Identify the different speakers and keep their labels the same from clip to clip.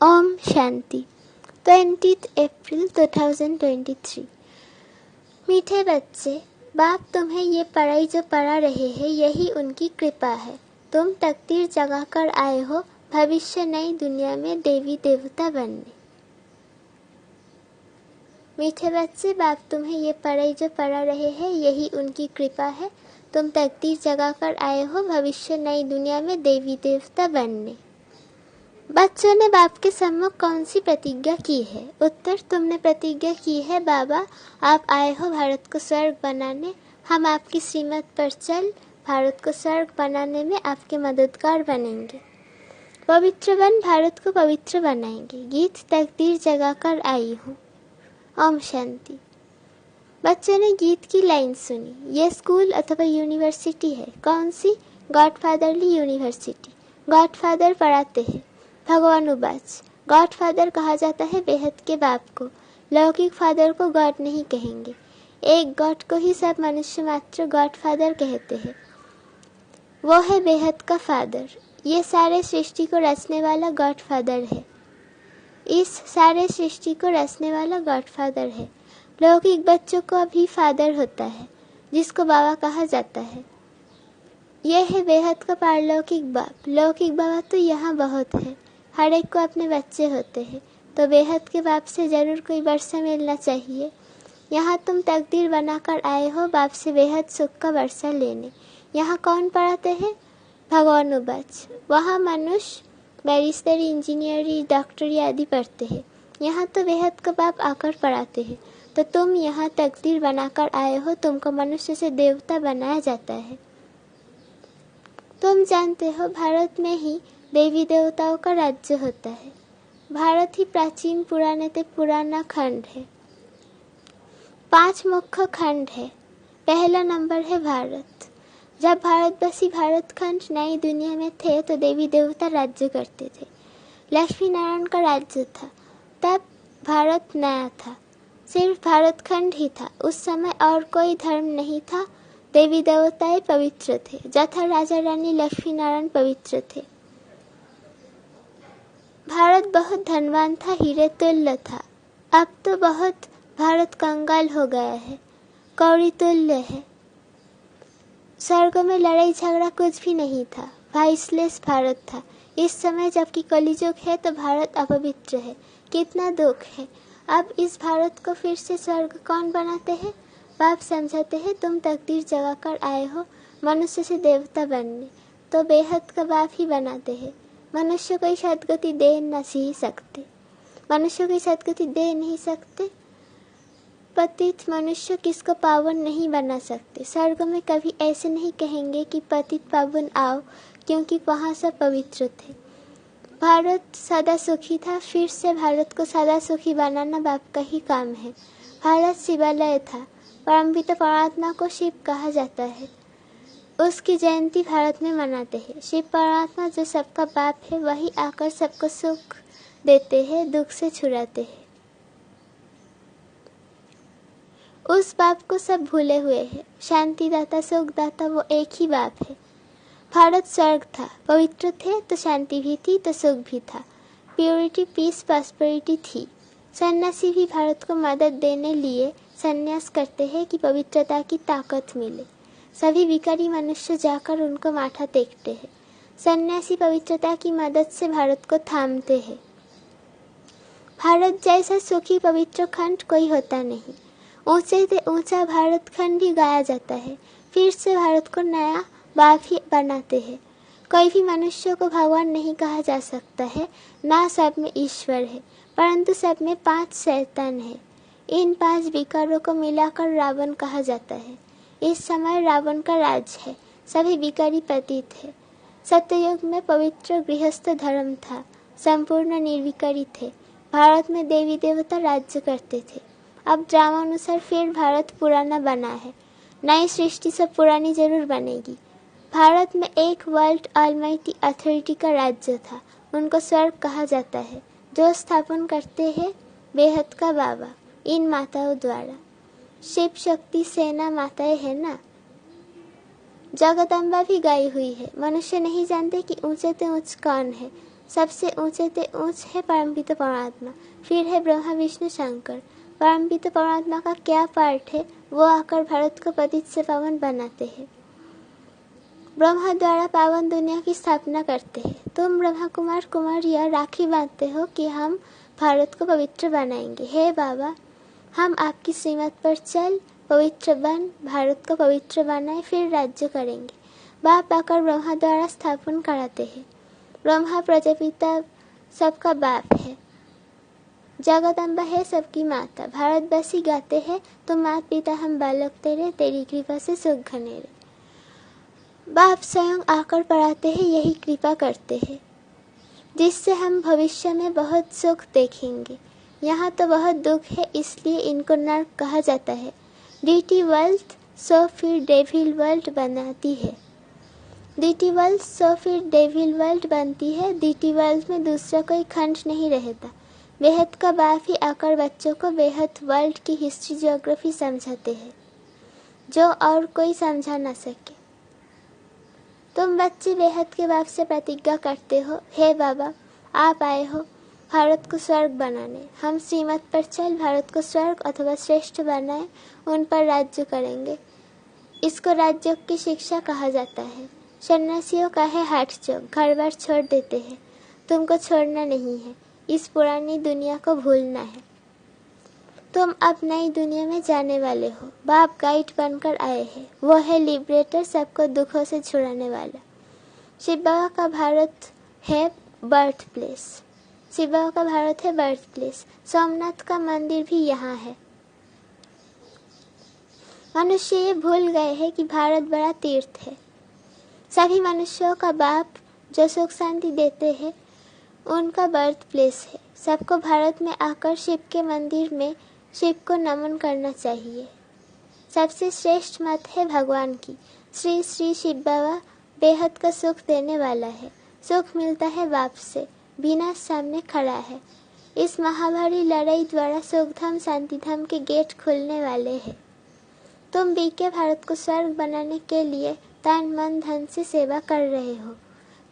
Speaker 1: ओम शांति 20 अप्रैल 2023। मीठे बच्चे, बाप तुम्हें ये पढ़ाई जो पढ़ा रहे हैं यही उनकी कृपा है। तुम तकदीर जगा कर आए हो भविष्य नई दुनिया में देवी देवता बनने। मीठे बच्चे, बाप तुम्हें ये पढ़ाई जो पढ़ा रहे हैं यही उनकी कृपा है। तुम तकदीर जगा कर आए हो भविष्य नई दुनिया में देवी देवता बनने। बच्चों ने बाप के सम्मुख कौन सी प्रतिज्ञा की है? उत्तर, तुमने प्रतिज्ञा की है बाबा, आप आए हो भारत को स्वर्ग बनाने। हम आपकी श्रीमत पर चल भारत को स्वर्ग बनाने में आपके मददगार बनेंगे। पवित्र बन भारत को पवित्र बनाएंगे। गीत तकदीर जगाकर आई हूँ। ओम शांति। बच्चों ने गीत की लाइन सुनी। यह स्कूल अथवा यूनिवर्सिटी है। कौन सी? गॉडफादरली यूनिवर्सिटी। गॉडफादर पढ़ाते हैं। भगवान उवाच, गॉडफादर कहा जाता है बेहद के बाप को। लौकिक फादर को गॉड नहीं कहेंगे। एक गॉड को ही सब मनुष्य मात्र गॉडफादर कहते हैं। वो है बेहद का फादर। ये सारे सृष्टि को रचने वाला गॉडफादर है। इस सारे सृष्टि को रचने वाला गॉडफादर है। लौकिक बच्चों को अभी फादर होता है जिसको बाबा कहा जाता है। यह है बेहद का पारलौकिक बाप। लौकिक बाबा तो यहाँ बहुत है। हर एक को अपने बच्चे होते हैं, तो बेहद के बाप से जरूर कोई वर्षा मिलना चाहिए। यहाँ तुम तकदीर बनाकर आए हो बाप से बेहद सुख का वर्षा लेने। यहाँ कौन पढ़ाते हैं? भगवान उवाच, वहाँ मनुष्य बैरिस्टरी, इंजीनियरी, डॉक्टरी आदि पढ़ते हैं। यहाँ तो बेहद का बाप आकर पढ़ाते हैं। तो तुम यहाँ तकदीर बनाकर आए हो, तुमको मनुष्य से देवता बनाया जाता है। तुम जानते हो भारत में ही देवी देवताओं का राज्य होता है। भारत ही प्राचीन पुराने ते पुराना खंड है। 5 मुख्य खंड है। पहला नंबर है भारत। जब भारतवासी भारत खंड नई दुनिया में थे तो देवी देवता राज्य करते थे। लक्ष्मी नारायण का राज्य था। तब भारत नया था, सिर्फ भारत खंड ही था। उस समय और कोई धर्म नहीं था। देवी देवताएं पवित्र थे, जथा राजा रानी लक्ष्मी नारायण पवित्र थे। भारत बहुत धनवान था, हीरे तुल्य था। अब तो बहुत भारत कंगाल हो गया है, कौड़ी तुल्य है। स्वर्ग में लड़ाई झगड़ा कुछ भी नहीं था। वाइसलेस भारत था। इस समय जबकि कलियुग है तो भारत अपवित्र है। कितना दुख है। अब इस भारत को फिर से स्वर्ग कौन बनाते हैं? बाप समझाते हैं तुम तकदीर जगाकर आए हो मनुष्य से देवता बनने, तो बेहद का बाप ही बनाते हैं। मनुष्य कोई सदगति दे नहीं सकते। मनुष्य कोई सदगति दे नहीं सकते। पतित मनुष्य किसको पावन नहीं बना सकते। स्वर्ग में कभी ऐसे नहीं कहेंगे कि पतित पावन आओ, क्योंकि वहाँ सब पवित्र थे। भारत सदा सुखी था। फिर से भारत को सदा सुखी बनाना बाप का ही काम है। भारत शिवालय था। परमपिता परमात्मा को शिव कहा जाता है। उसकी जयंती भारत में मनाते हैं। शिव परमात्मा जो सबका बाप है वही आकर सबको सुख देते हैं, दुख से छुड़ाते हैं। उस बाप को सब भूले हुए हैं। शांतिदाता, सुखदाता वो एक ही बाप है। भारत स्वर्ग था। पवित्र थे तो शांति भी थी तो सुख भी था। प्योरिटी, पीस, प्रॉस्पेरिटी थी। सन्यासी भी भारत को मदद देने लिए संन्यास करते हैं कि पवित्रता की ताकत मिले। सभी भिखारी मनुष्य जाकर उनको माथा टेकते हैं। सन्यासी पवित्रता की मदद से भारत को थामते हैं। भारत जैसा सुखी पवित्र खंड कोई होता नहीं। ऊंचे से ऊंचा भारत खंड ही गाया जाता है। फिर से भारत को नया बाप ही बनाते हैं। कोई भी मनुष्य को भगवान नहीं कहा जा सकता है, ना सब में ईश्वर है, परंतु सब में 5 शैतान है। इन 5 विकारों को मिलाकर रावण कहा जाता है। इस समय रावण का राज है। सभी विकारी पतित है। सत्ययुग में पवित्र गृहस्थ धर्म था। संपूर्ण निर्विकारी थे। भारत में देवी देवता राज्य करते थे। अब ड्रामानुसार फिर भारत पुराना बना है। नई सृष्टि सब पुरानी जरूर बनेगी। भारत में एक वर्ल्ड ऑलमाइटी अथॉरिटी का राज्य था। उनको स्वर्ग कहा जाता है, जो स्थापन करते हैं बेहद का बाबा इन माताओं द्वारा। शिव शक्ति सेना माताएं है ना। जगदम्बा भी गाई हुई है। मनुष्य नहीं जानते कि ऊंचे से ऊंच कौन है। सबसे ऊंचे ते ऊंच है परमपिता परमात्मा, फिर है ब्रह्मा विष्णु शंकर। परमपिता परमात्मा का क्या पार्ट है, वो आकर भारत को पतित से पावन बनाते हैं। ब्रह्मा द्वारा पावन दुनिया की स्थापना करते हैं। तुम ब्रह्मा कुमार कुमारियाँ राखी बांधते हो कि हम भारत को पवित्र बनाएंगे। हे बाबा, हम आपकी श्रीमत पर चल पवित्र बन भारत को पवित्र बनाए, फिर राज्य करेंगे। बाप आकर ब्रह्मा द्वारा स्थापन कराते हैं। ब्रह्मा प्रजापिता सबका बाप है, जगदम्बा है सबकी माता। भारतवासी गाते हैं, तुम मात पिता हम बालक तेरे, तेरी कृपा से सुख घनेरे। बाप स्वयं आकर पढ़ाते हैं, यही कृपा करते हैं, जिससे हम भविष्य में बहुत सुख देखेंगे। यहाँ तो बहुत दुख है, इसलिए इनको नर्क कहा जाता है। डीटी वर्ल्ड सो फिर डेविल वर्ल्ड बनाती है। डीटी वर्ल्ड सो फिर डेविल वर्ल्ड बनती है। डीटी वर्ल्ड में दूसरा कोई खंड नहीं रहता। बेहद का बाप ही आकर बच्चों को बेहद वर्ल्ड की हिस्ट्री ज्योग्राफी समझाते हैं, जो और कोई समझा ना सके। तुम बच्चे बेहद के बाप से प्रतिज्ञा करते हो, हे बाबा, आप आए हो भारत को स्वर्ग बनाने। हम श्रीमत पर चल भारत को स्वर्ग अथवा श्रेष्ठ बनाए, उन पर राज्य करेंगे। इसको राजयोग की शिक्षा कहा जाता है। सन्यासियों का है हठ चोक, घर बार छोड़ देते हैं। तुमको छोड़ना नहीं है, इस पुरानी दुनिया को भूलना है। तुम अब नई दुनिया में जाने वाले हो। बाप गाइड बनकर आए हैं, वो है लिबरेटर, सबको दुखों से छुड़ाने वाला। शिव बाबा का भारत है बर्थ प्लेस। शिव बाबा का भारत है बर्थ प्लेस। सोमनाथ का मंदिर भी यहाँ है। मनुष्य ये भूल गए हैं कि भारत बड़ा तीर्थ है। सभी मनुष्यों का बाप जो सुख शांति देते हैं, उनका बर्थ प्लेस है। सबको भारत में आकर शिव के मंदिर में शिव को नमन करना चाहिए। सबसे श्रेष्ठ मत है भगवान की। श्री श्री शिव बाबा बेहद का सुख देने वाला है। सुख मिलता है बाप से, विनाश सामने खड़ा है। इस महाभारी लड़ाई द्वारा सुखधाम शांतिधाम के गेट खुलने वाले हैं। तुम बीके भारत को स्वर्ग बनाने के लिए तन मन धन से सेवा कर रहे हो।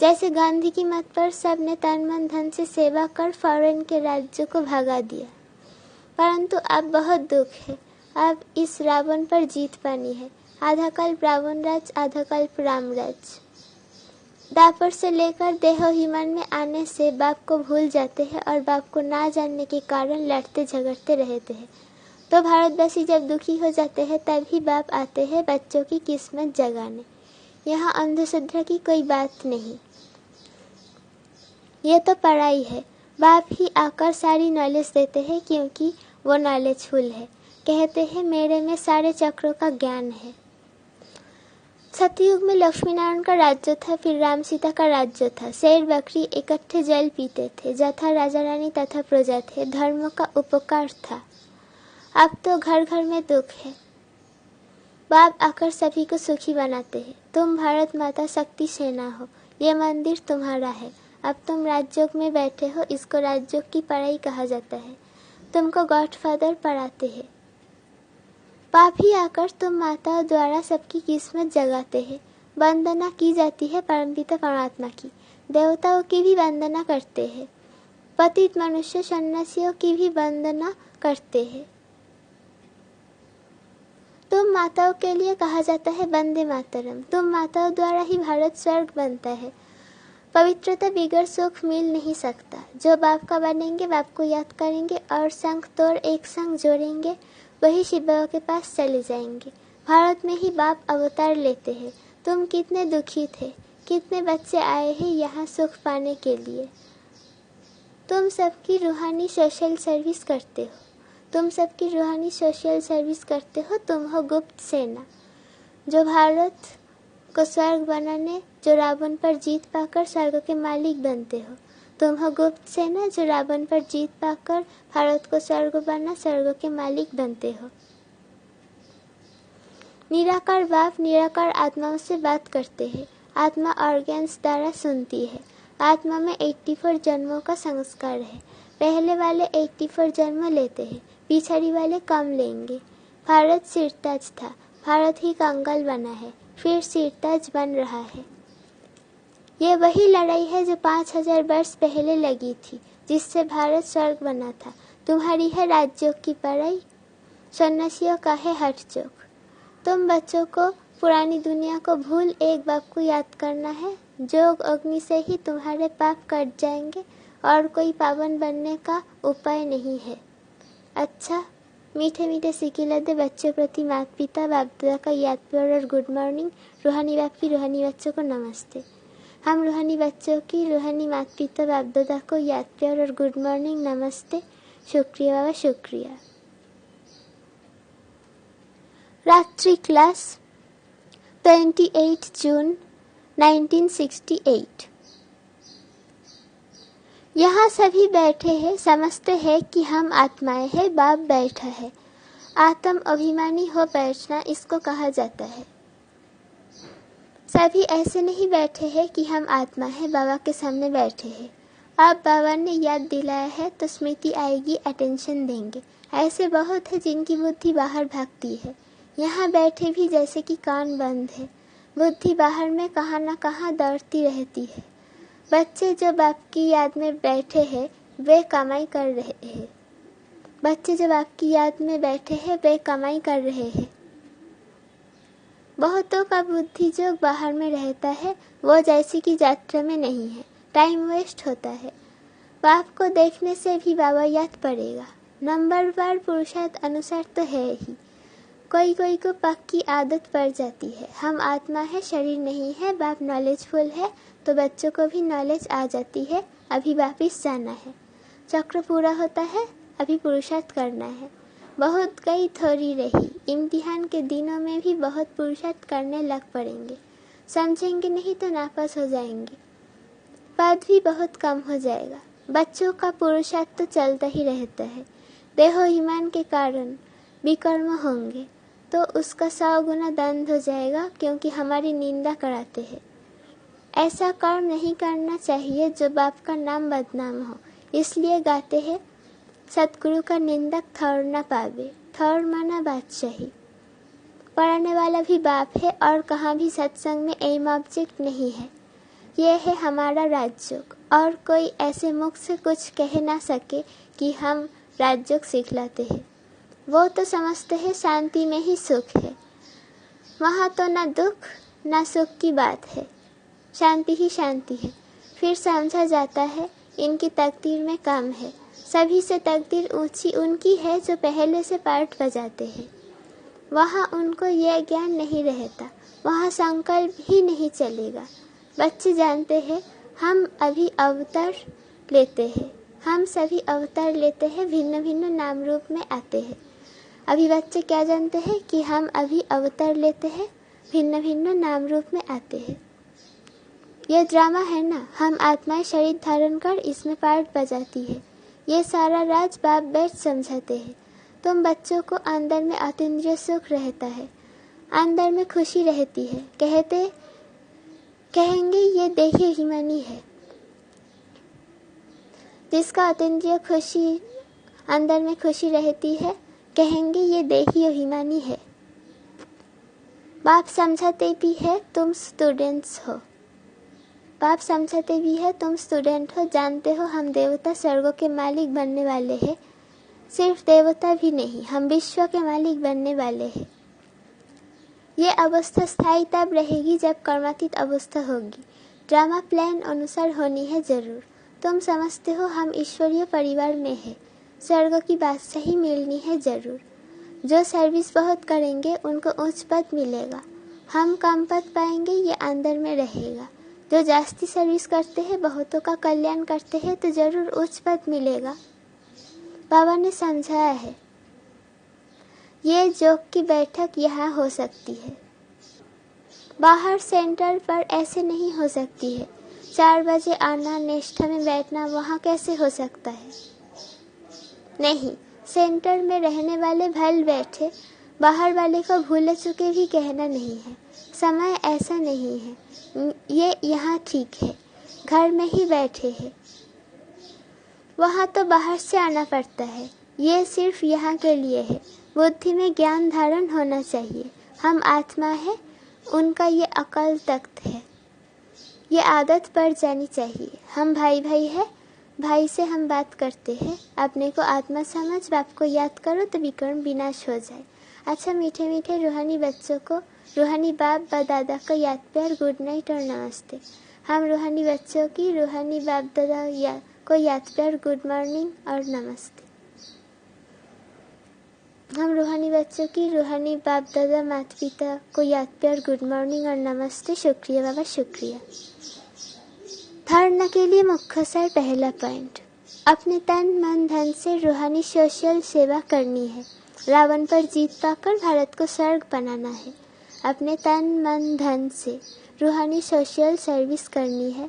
Speaker 1: जैसे गांधी की मत पर सब ने तन मन धन से सेवा कर फॉरेन के राज्य को भगा दिया, परंतु अब बहुत दुख है। अब इस रावण पर जीत पानी है। आधा कल्प रावण राज, आधा कल्प राम राज। दापर से लेकर देहोहिमन में आने से बाप को भूल जाते हैं और बाप को ना जानने के कारण लड़ते झगड़ते रहते हैं। तो भारतवासी जब दुखी हो जाते हैं तभी बाप आते हैं बच्चों की किस्मत जगाने। यहाँ अंधश्रद्धा की कोई बात नहीं, ये तो पढ़ाई है। बाप ही आकर सारी नॉलेज देते हैं, क्योंकि वो नॉलेजफुल है। कहते हैं मेरे में सारे चक्रों का ज्ञान है। सतयुग में लक्ष्मी नारायण का राज्य था, फिर राम सीता का राज्य था। शेर बकरी इकट्ठे जल पीते थे, जथा राजा रानी तथा प्रजा थे। धर्म का उपकार था। अब तो घर घर में दुख है। बाप आकर सभी को सुखी बनाते हैं। तुम भारत माता शक्ति सेना हो, ये मंदिर तुम्हारा है। अब तुम राजयोग में बैठे हो, इसको राजयोग की पढ़ाई कहा जाता है। तुमको गॉडफादर पढ़ाते हैं। बाप ही आकर तुम माताओं द्वारा सबकी किस्मत जगाते हैं। वंदना की जाती है परमपिता परमात्मा की। देवताओं की भी वंदना करते हैं। पतित मनुष्य सन्यासियों की भी वंदना करते हैं। तुम माताओं के लिए कहा जाता है वंदे मातरम। तुम माताओं द्वारा ही भारत स्वर्ग बनता है। पवित्रता बिगड़ सुख मिल नहीं सकता। जो बाप का बनेंगे, बाप को याद करेंगे और संग तोड़ एक संग जोड़ेंगे, वही शिव बाबा के पास चले जाएंगे। भारत में ही बाप अवतार लेते हैं। तुम कितने दुखी थे, कितने बच्चे आए हैं यहाँ सुख पाने के लिए। तुम सबकी रूहानी सोशल सर्विस करते हो। तुम सबकी रूहानी सोशल सर्विस करते हो। तुम हो गुप्त सेना, जो भारत को स्वर्ग बनाने, जो रावण पर जीत पाकर स्वर्ग के मालिक बनते हो। तुम हो गुप्त सेना, जो रावण पर जीत पाकर भारत को स्वर्ग बना स्वर्ग के मालिक बनते हो। निराकार बाप निराकार आत्माओं से बात करते हैं। आत्मा ऑर्गन्स द्वारा सुनती है। आत्मा में 84 जन्मों का संस्कार है। पहले वाले 84 जन्म लेते हैं, पिछड़ी वाले कम लेंगे। भारत सिरताज था, भारत ही कंगाल बना है, फिर सिरताज बन रहा है। ये वही लड़ाई है जो 5000 वर्ष पहले लगी थी, जिससे भारत स्वर्ग बना था। तुम्हारी है राजयोग की पढ़ाई, सन्यासियों का है हठ चोक। तुम बच्चों को पुरानी दुनिया को भूल एक बाप को याद करना है। जोग अग्नि से ही तुम्हारे पाप कट जाएंगे और कोई पावन बनने का उपाय नहीं है। अच्छा, मीठे मीठे सिकिलते बच्चों प्रति माता पिता बाप दादा का याद प्यार और गुड मॉर्निंग। रूहानी बाप की रूहानी बच्चों को नमस्ते। हम रूहानी बच्चों की रूहानी माता पिता बाप दादा को याद प्यार और गुड मॉर्निंग, नमस्ते, शुक्रिया बाबा, शुक्रिया। रात्रि क्लास 28 जून 1968। यहाँ सभी बैठे हैं, समझते हैं कि हम आत्माएं हैं, बाप बैठा है। आत्म अभिमानी हो बैठना इसको कहा जाता है। सभी ऐसे नहीं बैठे हैं कि हम आत्मा है, बाबा के सामने बैठे हैं। अब बाबा ने याद दिलाया है तो स्मृति आएगी, अटेंशन देंगे। ऐसे बहुत है जिनकी बुद्धि बाहर भागती है। यहाँ बैठे भी जैसे कि कान बंद है, बुद्धि बाहर में कहाँ न कहाँ दौड़ती रहती है। बच्चे जो बाप की याद में बैठे हैं वे कमाई कर रहे हैं। बच्चे जो बाप की याद में बैठे हैं वे कमाई कर रहे हैं। बहुतों का बुद्धि जो बाहर में रहता है वो जैसे कि यात्रा में नहीं है, टाइम वेस्ट होता है। बाप को देखने से भी बाबा याद पड़ेगा। नंबरवार पुरुषार्थ अनुसार तो है ही, कोई कोई को पक्की आदत पड़ जाती है। हम आत्मा है, शरीर नहीं है। बाप नॉलेजफुल है तो बच्चों को भी नॉलेज आ जाती है। अभी वापिस जाना है, चक्र पूरा होता है, अभी पुरुषार्थ करना है। बहुत गई थोड़ी रही, इम्तिहान के दिनों में भी बहुत पुरुषार्थ करने लग पड़ेंगे। समझेंगे नहीं तो नापास हो जाएंगे, पद भी बहुत कम हो जाएगा। बच्चों का पुरुषार्थ तो चलता ही रहता है। देहोभिमान के कारण विकर्म होंगे तो उसका 100 गुना दंड हो जाएगा, क्योंकि हमारी निंदा कराते हैं। ऐसा कर्म नहीं करना चाहिए जो बाप का नाम बदनाम हो, इसलिए गाते हैं सतगुरु का निंदक ठौर न पावे। ठौर माना बादशाही। पढ़ाने वाला भी बाप है और कहाँ भी सत्संग में एम ऑब्जेक्ट नहीं है। ये है हमारा राजयोग, और कोई ऐसे मुख से कुछ कह ना सके कि हम राजयोग सिखलाते हैं। वो तो समझते हैं शांति में ही सुख है, वहाँ तो ना दुख ना सुख की बात है, शांति ही शांति है। फिर समझा जाता है इनकी तकदीर में कम है। सभी से तकदीर ऊंची उनकी है जो पहले से पाठ बजाते हैं। वहाँ उनको यह ज्ञान नहीं रहता, वहाँ संकल्प ही नहीं चलेगा। बच्चे जानते हैं हम अभी अवतार लेते हैं, हम सभी अवतार लेते हैं, भिन्न भिन्न नाम रूप में आते हैं। अभी बच्चे क्या जानते हैं कि हम अभी अवतार लेते हैं, भिन्न भिन्न नाम रूप में आते हैं। ये ड्रामा है ना, हम आत्माएं शरीर धारण कर इसमें पार्ट बजाती है। ये सारा राज बाप बैठ समझाते हैं। तुम बच्चों को अंदर में अतीन्द्रिय सुख रहता है, अंदर में खुशी रहती है। कहेंगे ये देही अभिमानी है। जिसका अतीन्द्रिय खुशी अंदर में खुशी रहती है, कहेंगे ये देही अभिमानी है। बाप समझाते भी है तुम स्टूडेंट्स हो, बाप समझाते भी है तुम स्टूडेंट हो। जानते हो हम देवता स्वर्गों के मालिक बनने वाले हैं। सिर्फ देवता भी नहीं, हम विश्व के मालिक बनने वाले हैं। ये अवस्था स्थायी तब रहेगी जब कर्मातीत अवस्था होगी। ड्रामा प्लान अनुसार होनी है जरूर। तुम समझते हो हम ईश्वरीय परिवार में है, स्वर्ग की बादशाही मिलनी है जरूर। जो सर्विस बहुत करेंगे उनको उच्च पद मिलेगा, हम कम पद पाएंगे, ये अंदर में रहेगा। जो जास्ती सर्विस करते हैं, बहुतों का कल्याण करते हैं तो जरूर उच्च पद मिलेगा। बाबा ने समझाया है ये जोग की बैठक यहाँ हो सकती है, बाहर सेंटर पर ऐसे नहीं हो सकती है। 4 बजे आना, निष्ठा में बैठना, वहाँ कैसे हो सकता है? नहीं, सेंटर में रहने वाले भल बैठे, बाहर वाले को भूले चुके भी कहना नहीं है। समय ऐसा नहीं है, ये यहाँ ठीक है, घर में ही बैठे हैं। वहाँ तो बाहर से आना पड़ता है, ये सिर्फ यहाँ के लिए है। बुद्धि में ज्ञान धारण होना चाहिए। हम आत्मा है, उनका ये अकल तख्त है। ये आदत पड़ जानी चाहिए। हम भाई भाई हैं, भाई से हम बात करते हैं। अपने को आत्मा समझ, बाप को याद करो तो विकर्म विनाश हो जाए। अच्छा मीठे मीठे रूहानी बच्चों को रूहानी बाप व दादा को याद प्यार, गुड नाइट और नमस्ते। हम रूहानी बच्चों की रूहानी बाप दादा को याद प्यार, गुड मॉर्निंग और नमस्ते। हम रूहानी बच्चों की रूहानी बाप दादा माता पिता को याद प्यार, गुड मॉर्निंग और नमस्ते। शुक्रिया बाबा, शुक्रिया। धारणा के लिए मुख्य सार पहला पॉइंट, अपने तन मन धन से रूहानी सोशल सेवा करनी है। रावण पर जीत पाकर भारत को स्वर्ग बनाना है। अपने तन मन धन से रूहानी सोशल सर्विस करनी है।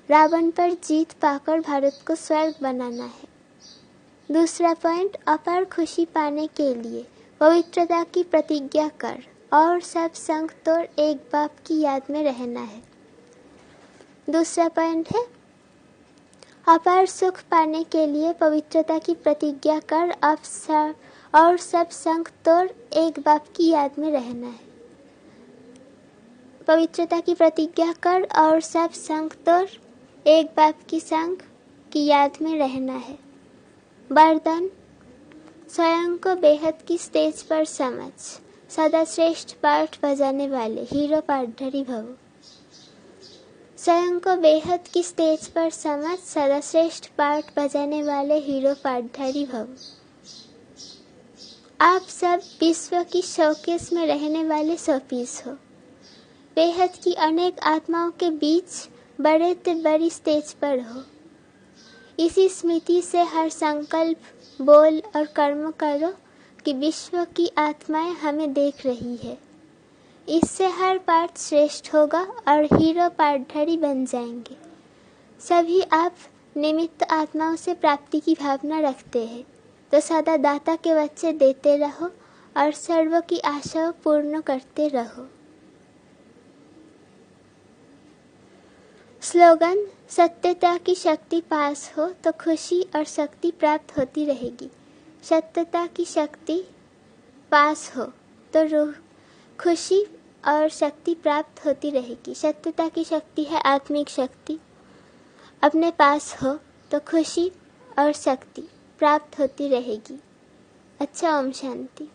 Speaker 1: रावण पर जीत पाकर भारत को स्वर्ग बनाना है। दूसरा पॉइंट, अपार खुशी पाने के लिए पवित्रता की प्रतिज्ञा कर और सब संग तोड़ एक बाप की याद में रहना है। दूसरा पॉइंट है, अपार सुख पाने के लिए पवित्रता की प्रतिज्ञा कर और सब संग तोड़ एक बाप की याद में रहना है। पवित्रता की प्रतिज्ञा कर और सब संग तोड़ एक बाप की संग की याद में रहना है। वरदान, स्वयं को बेहद की स्टेज पर समझ, सदा श्रेष्ठ पाठ बजाने वाले हीरो पाठधारी भव। स्वयं को बेहद की स्टेज पर समझ, सदा श्रेष्ठ पाठ बजाने वाले हीरो पाठधारी भव। आप सब विश्व की शोकेस में रहने वाले शोपीस हो। बेहद की अनेक आत्माओं के बीच बड़े से बड़ी स्टेज पर हो। इसी स्मृति से हर संकल्प, बोल और कर्म करो कि विश्व की आत्माएं हमें देख रही है। इससे हर पाठ श्रेष्ठ होगा और हीरो पाठधारी बन जाएंगे। सभी आप निमित्त आत्माओं से प्राप्ति की भावना रखते हैं, तो सदा दाता के बच्चे देते रहो और सर्व की आशाओं पूर्ण करते रहो। स्लोगन, सत्यता की शक्ति पास हो तो खुशी और शक्ति प्राप्त होती रहेगी। सत्यता की शक्ति पास हो तो खुशी और शक्ति प्राप्त होती रहेगी। सत्यता की शक्ति है आत्मिक शक्ति। अपने पास हो तो खुशी और शक्ति प्राप्त होती रहेगी। अच्छा, ओम शांति।